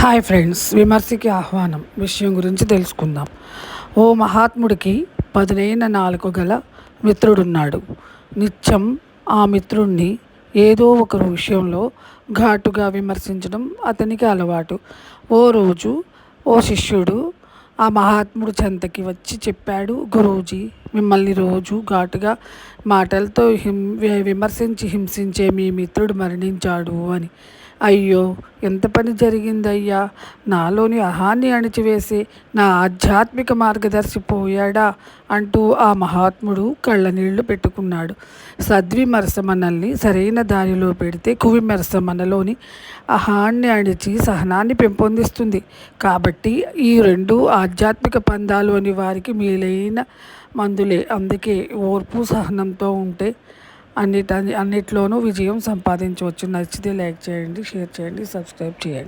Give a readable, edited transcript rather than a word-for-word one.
Hi friends, విమర్శకి ఆహ్వానం విషయం గురించి తెలుసుకుందాం. ఓ మహాత్ముడికి పదునైన నాలుక గల మిత్రుడున్నాడు. నిత్యం ఆ మిత్రుణ్ణి ఏదో ఒక విషయంలో ఘాటుగా విమర్శించడం అతనికి అలవాటు. ఓ రోజు ఓ శిష్యుడు ఆ మహాత్ముడు చెంతకి వచ్చి చెప్పాడు, గురూజీ, మిమ్మల్ని రోజు ఘాటుగా మాటలతో విమర్శించి హింసించే మీ మిత్రుడు మరణించాడు అని. అయ్యో, ఎంత పని జరిగిందయ్యా! నాలోని అహాన్ని అణిచివేసి నా ఆధ్యాత్మిక మార్గదర్శి పోయాడా అంటూ ఆ మహాత్ముడు కళ్ళనీళ్లు పెట్టుకున్నాడు. సద్విమర్శ మనల్ని సరైన దారిలో పెడితే, కువిమర్శ మనలోని అహాన్ని అణిచి సహనాన్ని పెంపొందిస్తుంది. కాబట్టి ఈ రెండు ఆధ్యాత్మిక పందాలు అని వారికి మేలైన మందులే. అందుకే ఓర్పు సహనంతో ఉంటే అన్నిట్లోనూ విజయం సంపాదించవచ్చు. నచ్చితే లైక్ చేయండి, షేర్ చేయండి, సబ్స్క్రైబ్ చేయండి.